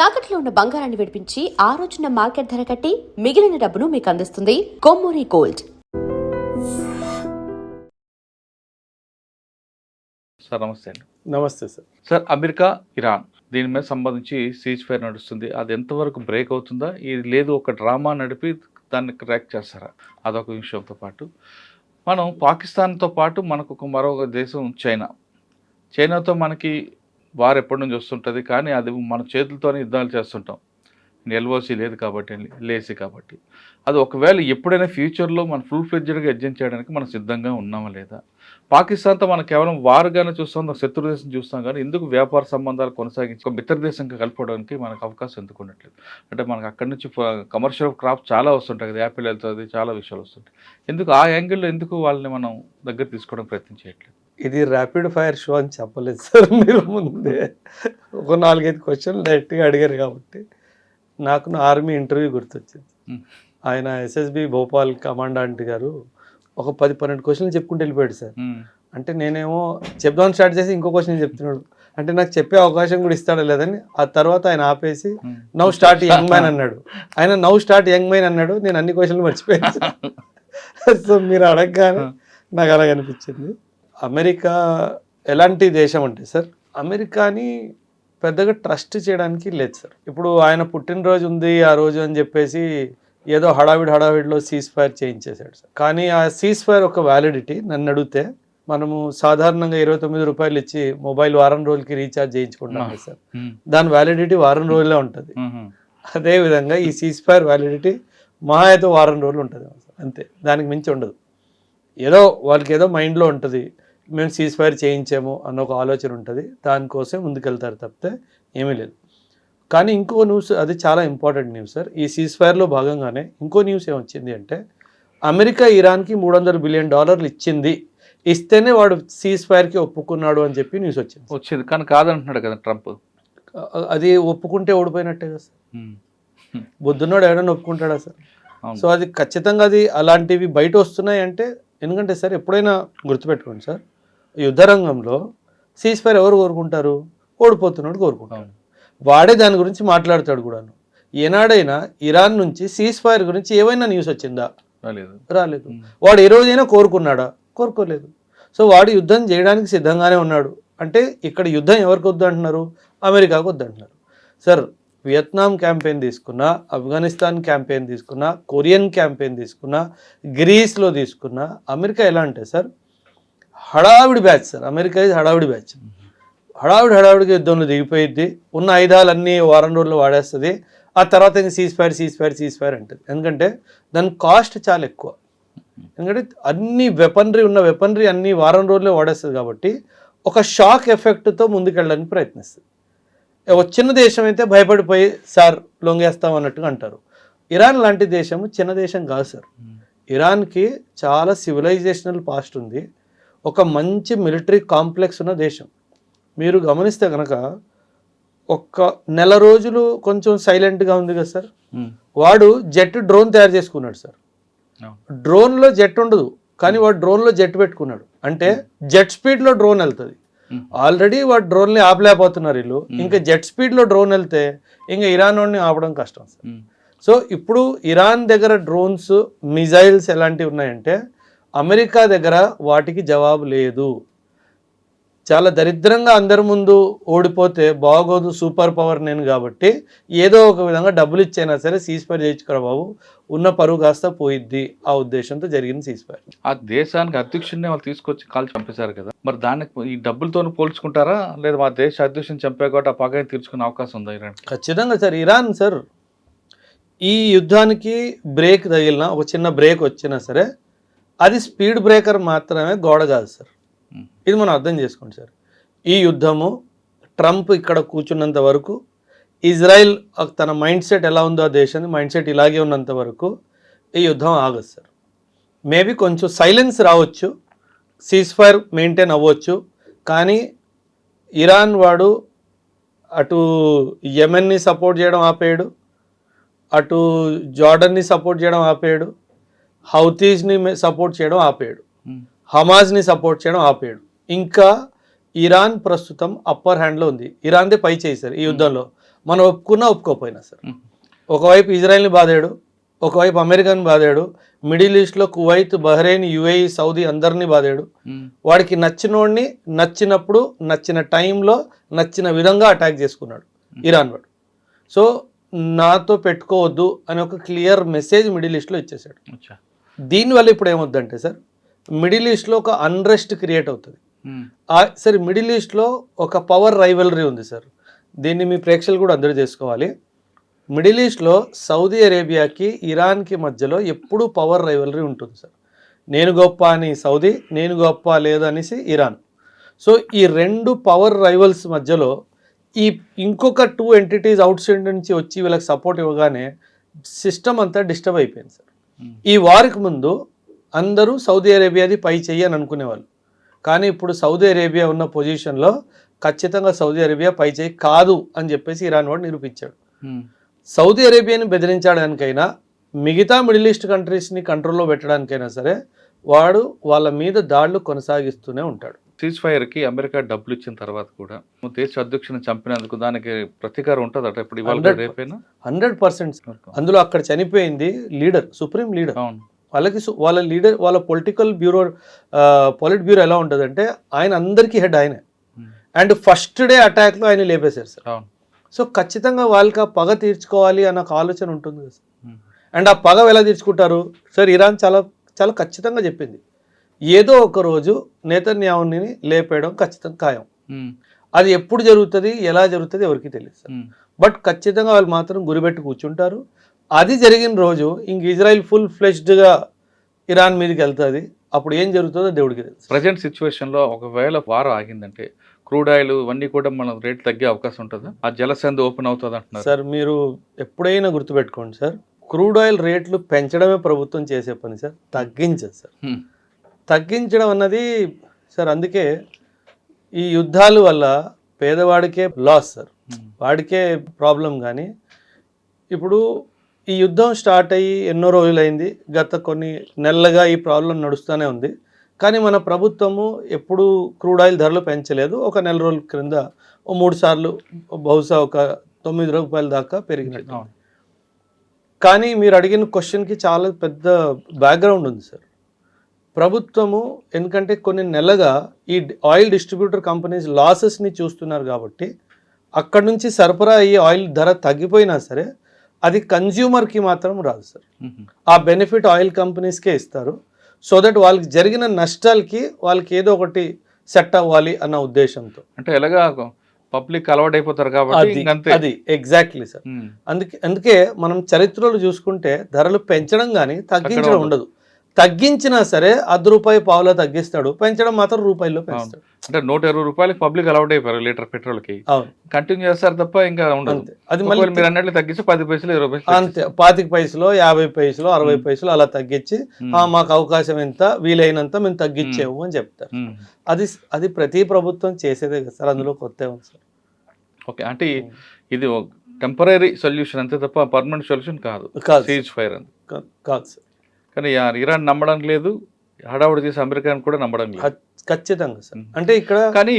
తాకట్లో ఉన్న బంగారాన్ని విడిపించి ఆ రోజున మార్కెట్ ధర కట్టి మిగిలిన డబ్బును మీకు అందిస్తుంది కొమ్మూరి గోల్డ్. సార్ నమస్తే అండి. నమస్తే సార్. సార్, అమెరికా ఇరాన్ దీని మీద సంబంధించి సీజ్ ఫైర్ నడుస్తుంది. అది ఎంతవరకు బ్రేక్ అవుతుందా, ఇది లేదు ఒక డ్రామా నడిపి దాన్ని క్రాక్ చేస్తారా? అదొక విషయంతో పాటు మనం పాకిస్తాన్తో పాటు మనకు ఒక మరొక దేశం చైనాతో మనకి వారు ఎప్పటి నుంచి వస్తుంటుంది, కానీ అది మన చేతులతోనే యుద్ధాలు చేస్తుంటాం. ఎల్ఓసి లేదు కాబట్టి, లేసి కాబట్టి అది ఒకవేళ ఎప్పుడైనా ఫ్యూచర్లో మనం ఫుల్ ఫ్లెడ్జ్డ్గా ఎడ్జెంట్ చేయడానికి మనం సిద్ధంగా ఉన్నామా లేదా? పాకిస్తాన్తో మనం కేవలం వారుగానే చూస్తాం, శత్రు దేశం చూస్తాం, కానీ ఎందుకు వ్యాపార సంబంధాలు కొనసాగించి ఒక మిత్ర దేశంగా కలుపుకోవడానికి మనకు అవకాశం ఎందుకు ఉండట్లేదు? అంటే మనకు అక్కడి నుంచి కమర్షియల్ క్రాప్ చాలా వస్తుంటాయి కదా, యాపిల్ వెళ్తుంది, చాలా విషయాలు వస్తుంటాయి. ఎందుకు ఆ యాంగిల్లో ఎందుకు వాళ్ళని మనం దగ్గర తీసుకోవడం ప్రయత్నం చేయట్లేదు? ఇది ర్యాపిడ్ ఫైర్ షో అని చెప్పలేదు సార్. మీరు ముందే ఒక 4-5 క్వశ్చన్లు డైరెక్ట్గా అడిగారు కాబట్టి నాకు నా ఆర్మీ ఇంటర్వ్యూ గుర్తొచ్చింది. ఆయన ఎస్ఎస్బి భోపాల్ కమాండెంట్ గారు ఒక 10-12 క్వశ్చన్లు చెప్పుకుంటూ వెళ్ళిపోయాడు సార్. అంటే నేనేమో చెప్దామని స్టార్ట్ చేసి ఇంకో క్వశ్చన్ చెప్తున్నాడు. అంటే నాకు చెప్పే అవకాశం కూడా ఇస్తాడా లేదని ఆ తర్వాత ఆయన ఆపేసి నౌ స్టార్ట్ యంగ్ మ్యాన్ అన్నాడు. ఆయన నౌ స్టార్ట్ యంగ్ మ్యాన్ అన్నాడు. నేను అన్ని క్వశ్చన్లు మర్చిపోయాను. సో మీరు అడగగానే నాకు అలాగ అనిపించింది. అమెరికా ఎలాంటి దేశం అంటే సార్, అమెరికాని పెద్దగా ట్రస్ట్ చేయడానికి లేదు సార్. ఇప్పుడు ఆయన పుట్టినరోజు ఉంది ఆ రోజు అని చెప్పేసి ఏదో హడావిడిలో సీజ్ ఫైర్ చేయించేశాడు సార్. కానీ ఆ సీజ్ ఫైర్ ఒక వ్యాలిడిటీ నన్ను అడిగితే మనము సాధారణంగా 29 రూపాయలు ఇచ్చి మొబైల్ వారం రోజులకి రీఛార్జ్ చేయించుకుంటాం సార్. దాని వ్యాలిడిటీ వారం రోజులే ఉంటుంది. అదేవిధంగా ఈ సీజ్ ఫైర్ వ్యాలిడిటీ మహా అయితే వారం రోజులు ఉంటుంది అంతే, దానికి మించి ఉండదు. ఏదో వాళ్ళకి ఏదో మైండ్లో ఉంటుంది, మేము సీజ్ ఫైర్ చేయించాము అన్న ఒక ఆలోచన ఉంటుంది, దానికోసం ముందుకెళ్తారు తప్పితే ఏమీ లేదు. కానీ ఇంకో న్యూస్, అది చాలా ఇంపార్టెంట్ న్యూస్ సార్. ఈ సీజ్ ఫైర్లో భాగంగానే ఇంకో న్యూస్ ఏమొచ్చింది అంటే అమెరికా ఇరాన్కి $300 బిలియన్ ఇచ్చింది, ఇస్తేనే వాడు సీజ్ ఫైర్కి ఒప్పుకున్నాడు అని చెప్పి న్యూస్ వచ్చింది. కానీ కాదంటున్నాడు కదా ట్రంప్. అది ఒప్పుకుంటే ఓడిపోయినట్టే కదా సార్. బుద్ధున్నాడు ఎవరైనా ఒప్పుకుంటాడా సార్? సో అది ఖచ్చితంగా అది అలాంటివి బయట వస్తున్నాయి అంటే, ఎందుకంటే సార్ ఎప్పుడైనా గుర్తుపెట్టుకోండి సార్, యుద్ధ రంగంలో సీజ్ ఫైర్ ఎవరు కోరుకుంటారు? ఓడిపోతున్నాడు కోరుకుంటాడు. వాడే దాని గురించి మాట్లాడతాడు కూడాను. ఏనాడైనా ఇరాన్ నుంచి సీజ్ ఫైర్ గురించి ఏమైనా న్యూస్ వచ్చిందా? రాలేదు. వాడు ఏ రోజైనా కోరుకున్నాడా? కోరుకోలేదు. సో వాడు యుద్ధం చేయడానికి సిద్ధంగానే ఉన్నాడు. అంటే ఇక్కడ యుద్ధం ఎవరికి వద్దు అంటున్నారు? అమెరికాకు వద్దు అంటున్నారు సార్. వియత్నాం క్యాంపెయిన్ తీసుకున్నా, ఆఫ్ఘనిస్తాన్ క్యాంపెయిన్ తీసుకున్నా, కొరియన్ క్యాంపెయిన్ తీసుకున్నా, గ్రీస్లో తీసుకున్నా, అమెరికా ఎలా అంటే సార్ హడావిడి బ్యాచ్ సార్. అమెరికా ఇది హడావిడి బ్యాచ్. హడావిడిగా యుద్ధంలో దిగిపోయిద్ది, ఉన్న ఆయుధాలన్నీ వారం రోజుల్లో వాడేస్తుంది. ఆ తర్వాత ఇంకా సీజ్ ఫైర్ అంటుంది. ఎందుకంటే దాని కాస్ట్ చాలా ఎక్కువ. ఎందుకంటే అన్ని వెపనరీ అన్ని వారం రోజుల్లో వాడేస్తుంది కాబట్టి ఒక షాక్ ఎఫెక్ట్తో ముందుకెళ్ళడానికి ప్రయత్నిస్తుంది. ఒక చిన్న దేశం అయితే భయపడిపోయి సార్ లొంగేస్తాం అన్నట్టుగా అంటారు. ఇరాన్ లాంటి దేశము చిన్న దేశం కాదు సార్. ఇరాన్కి చాలా సివిలైజేషనల్ పాస్ట్ ఉంది, ఒక మంచి మిలిటరీ కాంప్లెక్స్ ఉన్న దేశం. మీరు గమనిస్తే కనుక ఒక్క నెల రోజులు కొంచెం సైలెంట్గా ఉంది కదా సార్. వాడు డ్రోన్ తయారు చేసుకున్నాడు సార్. డ్రోన్లో జెట్ ఉండదు, కానీ వాడు డ్రోన్లో జెట్ పెట్టుకున్నాడు. అంటే జెట్ స్పీడ్లో డ్రోన్ వెళ్తుంది. ఆల్రెడీ వాడు డ్రోన్ని ఆపలేకపోతున్నారు వీళ్ళు, ఇంకా జెట్ స్పీడ్లో డ్రోన్ వెళ్తే ఇంకా ఇరాన్ వాడిని ఆపడం కష్టం సార్. సో ఇప్పుడు ఇరాన్ దగ్గర డ్రోన్స్, మిజైల్స్ ఎలాంటివి ఉన్నాయంటే అమెరికా దగ్గర వాటికి జవాబు లేదు. చాలా దరిద్రంగా అందరి ముందు ఓడిపోతే బాగోదు, సూపర్ పవర్ నేను కాబట్టి ఏదో ఒక విధంగా డబ్బులు ఇచ్చైనా సరే సీజ్ ఫైర్ చేయించుకోరా బాబు, ఉన్న పరువు కాస్త పోయిద్ది, ఆ ఉద్దేశంతో జరిగింది సీజ్ ఫైర్. ఆ దేశానికి అధ్యక్షుడిని వాళ్ళు తీసుకొచ్చి కాల్చి చంపేశారు కదా, మరి దానికి ఈ డబ్బులతో పోల్చుకుంటారా, లేదా మా దేశ అధ్యక్షుని చంపే కాబట్టి ఆ పగని తీర్చుకునే అవకాశం ఉందా ఇరాన్? ఖచ్చితంగా సార్. ఇరాన్ సార్ ఈ యుద్ధానికి బ్రేక్ తగిలినా, ఒక చిన్న బ్రేక్ వచ్చినా సరే అది స్పీడ్ బ్రేకర్ మాత్రమే, గోడ కాదు సార్. ఇది మనం అర్థం చేసుకోండి సార్. ఈ యుద్ధము ట్రంప్ ఇక్కడ కూర్చున్నంత వరకు, ఇజ్రాయిల్ తన మైండ్ సెట్ ఎలా ఉందో ఆ దేశాన్ని మైండ్ సెట్ ఇలాగే ఉన్నంత వరకు ఈ యుద్ధం ఆగదు సార్. మేబీ కొంచెం సైలెన్స్ రావచ్చు, సీజ్ ఫైర్ మెయింటైన్ అవ్వచ్చు, కానీ ఇరాన్ వాడు అటు యెమెన్ని సపోర్ట్ చేయడం ఆపేయడు, అటు జార్డన్ని సపోర్ట్ చేయడం ఆపేయడు, హౌతీస్ని సపోర్ట్ చేయడం ఆపేయడు, హమాజ్ని సపోర్ట్ చేయడం ఆపేయడు. ఇంకా ఇరాన్ ప్రస్తుతం అప్పర్ హ్యాండ్లో ఉంది. ఇరాన్దే పై చేశారు ఈ యుద్ధంలో. మనం ఒప్పుకున్నా ఒప్పుకోకపోయినా సార్. ఒకవైపు ఇజ్రాయెల్ని బాధాడు, ఒకవైపు అమెరికాని బాధాడు, మిడిల్ ఈస్ట్లో కువైత్, బహ్రెయిన్, యుఏఈ, సౌదీ అందరినీ బాధాడు. వాడికి నచ్చినోడిని నచ్చినప్పుడు నచ్చిన టైంలో నచ్చిన విధంగా అటాక్ చేసుకున్నాడు ఇరాన్ వాడు. సో నాతో పెట్టుకోవద్దు అని ఒక క్లియర్ మెసేజ్ మిడిల్ ఈస్ట్లో ఇచ్చేసాడు. దీనివల్ల ఇప్పుడు ఏమవుద్దంటే సార్, మిడిల్ ఈస్ట్లో ఒక అన్రెస్ట్ క్రియేట్ అవుతుంది. సార్ మిడిల్ ఈస్ట్లో ఒక పవర్ రైవలరీ ఉంది సార్. దీన్ని మీ ప్రేక్షకులు కూడా అందరూ చేసుకోవాలి. మిడిల్ ఈస్ట్లో సౌదీ అరేబియాకి ఇరాన్కి మధ్యలో ఎప్పుడూ పవర్ రైవలరీ ఉంటుంది సార్. నేను గొప్ప అని సౌదీ, నేను గొప్ప లేదనేసి ఇరాన్. సో ఈ రెండు పవర్ రైవల్స్ మధ్యలో ఈ ఇంకొక 2 ఎంటిటీస్ అవుట్ సైడ్ నుంచి వచ్చి వీళ్ళకి సపోర్ట్ ఇవ్వగానే సిస్టమ్ అంతా డిస్టర్బ్ అయిపోయింది సార్. ఈ వారికి ముందు అందరూ సౌదీ అరేబియాది పై చెయ్యి అని అనుకునేవాళ్ళు. కానీ ఇప్పుడు సౌదీ అరేబియా ఉన్న పొజిషన్లో ఖచ్చితంగా సౌదీ అరేబియా పై చేయి కాదు అని చెప్పేసి ఇరాన్ వాడు నిరూపించాడు. సౌదీ అరేబియాని బెదిరించడానికైనా మిగతా మిడిల్ ఈస్ట్ కంట్రీస్ని కంట్రోల్లో పెట్టడానికైనా సరే వాడు వాళ్ళ మీద దాడులు కొనసాగిస్తూనే ఉంటాడు. సీజ్ ఫైర్కి అమెరికా డబ్బులు ఇచ్చిన తర్వాత కూడా దేశ అధ్యక్షుని చంపినందుకు దానికి ప్రతీకారం ఉంటుందట ఇప్పుడు ఇవాళ రేపైనా? 100%. అందులో అక్కడ చనిపోయింది లీడర్, సుప్రీం లీడర్. వాళ్ళకి వాళ్ళ లీడర్, వాళ్ళ పొలిట్ బ్యూరో ఎలా ఉంటుందంటే ఆయన అందరికీ హెడ్ ఆయనే. అండ్ ఫస్ట్ డే అటాక్లో ఆయన లేపేశారు సార్. సో ఖచ్చితంగా వాళ్ళకి ఆ పగ తీర్చుకోవాలి అన్న ఒక ఆలోచన ఉంటుంది కదా సార్. అండ్ ఆ పగ ఎలా తీర్చుకుంటారు సార్? ఇరాన్ చాలా చాలా ఖచ్చితంగా చెప్పింది, ఏదో ఒక రోజు నేతన్యాహుని లేపేయడం ఖచ్చితంగా ఖాయం. అది ఎప్పుడు జరుగుతుంది, ఎలా జరుగుతుంది ఎవరికి తెలియదు సార్. బట్ ఖచ్చితంగా వాళ్ళు మాత్రం గురిపెట్టి కూర్చుంటారు. అది జరిగిన రోజు ఇంక ఇజ్రాయిల్ ఫుల్ ఫ్లెజ్డ్గా ఇరాన్ మీదకి వెళ్తుంది. అప్పుడు ఏం జరుగుతుందో దేవుడికి తెలుసు. ప్రజెంట్ సిచ్యువేషన్లో ఒకవేళ వార్ ఆగిందంటే క్రూడ్ ఆయిల్ ఇవన్నీ కూడా మన రేట్ తగ్గే అవకాశం ఉంటుందా? ఆ జలసంధి ఓపెన్ అవుతుంది అంటున్నారు సార్. మీరు ఎప్పుడైనా గుర్తుపెట్టుకోండి సార్, క్రూడ్ ఆయిల్ రేట్లు పెంచడమే ప్రభుత్వం చేసే పని సార్, తగ్గించదు సార్. తగ్గించడం అన్నది సార్, అందుకే ఈ యుద్ధాల వల్ల పేదవాడికే లాస్ సార్, వాడికే ప్రాబ్లం. కానీ ఇప్పుడు ఈ యుద్ధం స్టార్ట్ అయ్యి ఎన్నో రోజులైంది, గత కొన్ని నెలలుగా ఈ ప్రాబ్లం నడుస్తూనే ఉంది. కానీ మన ప్రభుత్వము ఎప్పుడు క్రూడ్ ఆయిల్ ధరలు పెంచలేదు. ఒక నెల రోజుల క్రింద 3 సార్లు బహుశా ఒక 9 రూపాయల దాకా పెరిగినట్టు. కానీ మీరు అడిగిన క్వశ్చన్కి చాలా పెద్ద బ్యాక్గ్రౌండ్ ఉంది సార్. ప్రభుత్వము ఎందుకంటే కొన్ని నెలగా ఈ ఆయిల్ డిస్ట్రిబ్యూటర్ కంపెనీస్ లాసెస్ని చూస్తున్నారు కాబట్టి అక్కడ నుంచి సరఫరా అయ్యే ఆయిల్ ధర తగ్గిపోయినా సరే అది కన్జ్యూమర్కి మాత్రం రాదు సార్. ఆ బెనిఫిట్ ఆయిల్ కంపెనీస్కే ఇస్తారు. సో దట్ వాళ్ళకి జరిగిన నష్టాలకి వాళ్ళకి ఏదో ఒకటి సెట్ అవ్వాలి అన్న ఉద్దేశంతో. అంటే ఎలాగా పబ్లిక్ అలవాటు అయిపోతారు కాబట్టి అది ఎగ్జాక్ట్లీ సార్. అందుకే మనం చరిత్రలో చూసుకుంటే ధరలు పెంచడం కానీ తగ్గించడం ఉండదు. తగ్గించినా సరే ₹1 పావులో తగ్గిస్తాడు, పెంచడం మాత్రం రూపాయల్లో పెంచుతాడు. అంటే 120 రూపాయలకి పబ్లిక్ అలవాటు అయిపోయారు లీటర్ పెట్రోల్కి. కంటిన్యూ చేస్తారు తప్ప ఇంకా ఉండదు. అది మళ్ళీ మీరు అన్నట్లు తగ్గించి 10 పైసలు 20 పైసలు అంతే, 25 పైసలు 50 పైసలు 60 పైసలు అలా తగ్గించి మాకు అవకాశం ఎంత వీలైనంత మేము తగ్గించేము అని చెప్తారు. అది ప్రతి ప్రభుత్వం చేసేదే కదా సార్, అందులో కొత్త ఉంది సార్. ఓకే, అంటే ఇది టెంపరీ సొల్యూషన్ అంతే తప్ప పర్మనెంట్ సొల్యూషన్ కాదు సీజ్ ఫైర్ అని. కాదు సార్. కానీ ఇరాన్ నమ్మడం లేదు, హడావుడి చేసి అమెరికాని కూడా నమ్మడం లేదు. ఖచ్చితంగా సార్. అంటే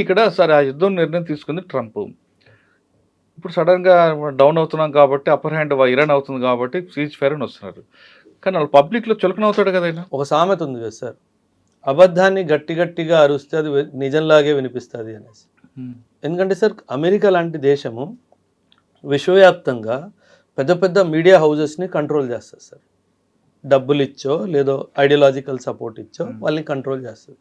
ఇక్కడ సరే ఆ యుద్ధం నిర్ణయం తీసుకుంది ట్రంప్. ఇప్పుడు సడన్గా డౌన్ అవుతున్నాం కాబట్టి అప్పర్ హ్యాండ్ ఇరాన్ అవుతుంది కాబట్టి సీజ్ ఫైర్ అని వస్తున్నారు. కానీ వాళ్ళు పబ్లిక్లో చులకన అవుతాడు కదా. ఒక సామెత ఉంది కదా సార్, అబద్ధాన్ని గట్టి గట్టిగా అరుస్తే అది నిజంలాగే వినిపిస్తుంది అనేసి. ఎందుకంటే సార్ అమెరికా లాంటి దేశము విశ్వవ్యాప్తంగా పెద్ద పెద్ద మీడియా హౌజెస్ని కంట్రోల్ చేస్తారు సార్. డబ్బులు ఇచ్చో లేదో ఐడియాలజికల్ సపోర్ట్ ఇచ్చో వాళ్ళని కంట్రోల్ చేస్తుంది.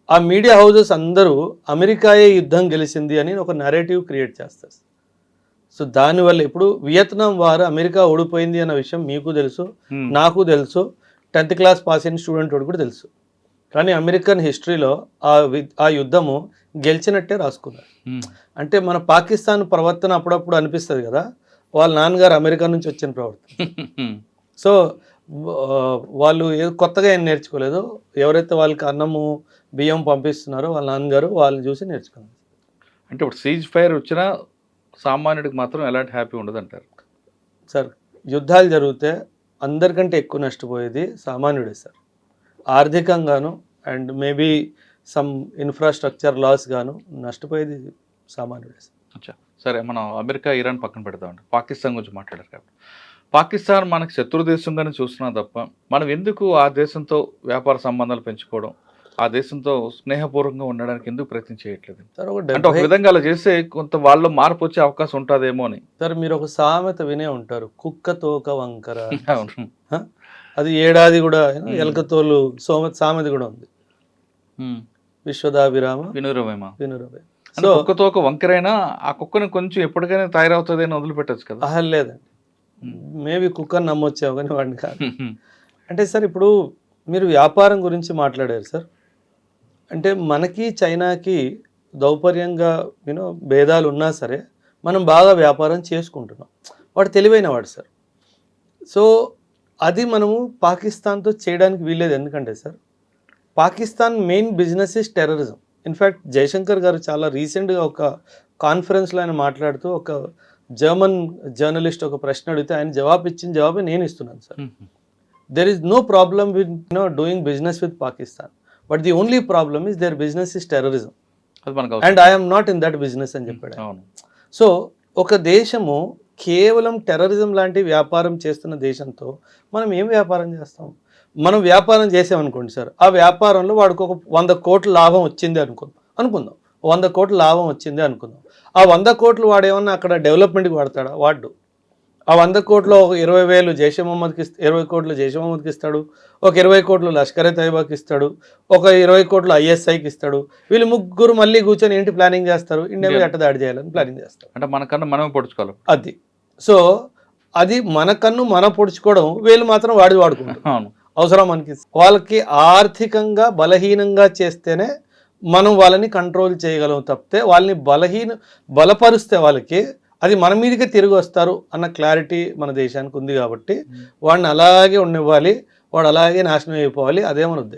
ఆ మీడియా హౌజెస్ అందరూ అమెరికాయే యుద్ధం గెలిచింది అని ఒక నెరేటివ్ క్రియేట్ చేస్తారు. సో దానివల్ల ఇప్పుడు వియత్నాం వారు అమెరికా ఓడిపోయింది అన్న విషయం మీకు తెలుసు, నాకు తెలుసు, 10th క్లాస్ పాస్ అయిన స్టూడెంట్ వాడు కూడా తెలుసు. కానీ అమెరికన్ హిస్టరీలో ఆ యుద్ధము గెలిచినట్టే రాసుకున్నారు. అంటే మన పాకిస్తాన్ ప్రవర్తన అప్పుడప్పుడు అనిపిస్తుంది కదా, వాళ్ళ నాన్నగారు అమెరికా నుంచి వచ్చిన ప్రవర్తన. సో వాళ్ళు కొత్తగా ఏం నేర్చుకోలేదు. ఎవరైతే వాళ్ళకి అన్నము బియ్యం పంపిస్తున్నారో వాళ్ళ నాన్నగారు వాళ్ళని చూసి నేర్చుకున్నారు. అంటే ఇప్పుడు సీజ్ ఫైర్ వచ్చినా సామాన్యుడికి మాత్రం ఎలాంటి హ్యాపీ ఉండదు అంటారు సార్. యుద్ధాలు జరిగితే అందరికంటే ఎక్కువ నష్టపోయేది సామాన్యుడే సార్. ఆర్థికంగాను and maybe some infrastructure loss గాను నష్టపోయేది సామాన్యుడే సార్. అచ్చా. సరే మనం అమెరికా ఇరాన్ పక్కన పెడదామండి, పాకిస్తాన్ గురించి మాట్లాడారు కాబట్టి పాకిస్తాన్ మనకి శత్రు దేశంగానే చూస్తున్నాం తప్ప మనం ఎందుకు ఆ దేశంతో వ్యాపార సంబంధాలు పెంచుకోవడం, ఆ దేశంతో స్నేహపూర్వకంగా ఉండడానికి ఎందుకు ప్రయత్నం చేయట్లేదు? సార్ ఒక అంటే ఒక విధంగా అలా చేస్తే కొంత వాళ్ళు మార్పు వచ్చే అవకాశం ఉంటుందేమో అని. సార్ మీరు ఒక సామెత వినే ఉంటారు, కుక్క తోక వంకర. అవును. అది ఏడాది కూడా ఎలకతోలు సామెత కూడా ఉంది. విశ్వదాభిరామ వినురవేమా వినురవే. అంటే కుక్కతో ఒక వంకరైనా ఆ కుక్కని కొంచెం ఎప్పటికైనా తయారవుతుంది అని వదిలిపెట్టచ్చు కదా. లేదండి, మేబీ కుక్కని నమ్మొచ్చావు కానీ వాడిని కాదు. అంటే సార్ ఇప్పుడు మీరు వ్యాపారం గురించి మాట్లాడారు సార్. అంటే మనకి చైనాకి దౌపర్యంగా భేదాలు ఉన్నా సరే మనం బాగా వ్యాపారం చేసుకుంటున్నాం. వాడు తెలివైన వాడు సార్. సో అది మనము పాకిస్తాన్తో చేయడానికి వీల్లేదు. ఎందుకంటే sir Pakistan main business is terrorism. In fact Jaishankar గారు చాలా రీసెంట్గా ఒక కాన్ఫరెన్స్లో ఆయన మాట్లాడుతూ ఒక జర్మన్ జర్నలిస్ట్ ఒక ప్రశ్న అడిగితే ఆయన ఇచ్చిన జవాబే నేను ఇస్తున్నాను sir. There is no problem with doing business with Pakistan, but the only problem is their business is terrorism and I'm not in that business అని చెప్పాడు. సో ఒక దేశము కేవలం టెర్రరిజం లాంటి వ్యాపారం చేస్తున్న దేశంతో మనం ఏం వ్యాపారం చేస్తాం? మనం వ్యాపారం చేసామనుకోండి సార్, ఆ వ్యాపారంలో వాడికి ఒక 100 కోట్ల లాభం వచ్చింది అనుకుందాం 100 కోట్ల లాభం వచ్చింది అనుకుందాం. ఆ 100 కోట్లు వాడు ఏమన్నా అక్కడ డెవలప్మెంట్కి వాడతాడా? వాడు ఆ 100 కోట్లు ఒక 20,000 జైషే మహమ్మద్కి 20 కోట్లు జైషే మహమ్మద్కి ఇస్తాడు, ఒక 20 కోట్లు లష్కరే తైబాకి ఇస్తాడు, ఒక 20 కోట్లు ISIకి ఇస్తాడు. వీళ్ళు ముగ్గురు మళ్ళీ కూర్చొని ఏంటి ప్లానింగ్ చేస్తారు? ఇండియా ఎట్ట దాడి చేయాలని ప్లానింగ్ చేస్తారు. అంటే మనకన్నా మనమే పొడుచుకోవాలి అది. సో అది మనకన్ను మనం పొడుచుకోవడం, వీళ్ళు మాత్రం వాడుకుంటారు. అవసరం మనకి. వాళ్ళకి ఆర్థికంగా బలహీనంగా చేస్తేనే మనం వాళ్ళని కంట్రోల్ చేయగలం తప్పితే వాళ్ళని బలపరిస్తే వాళ్ళకి అది మన మీదకే తిరిగి వస్తారు అన్న క్లారిటీ మన దేశానికి ఉంది. కాబట్టి వాడిని అలాగే ఉండనివ్వాలి, వాడు అలాగే నాశనం అయిపోవాలి, అదే మన ఉద్దేశం.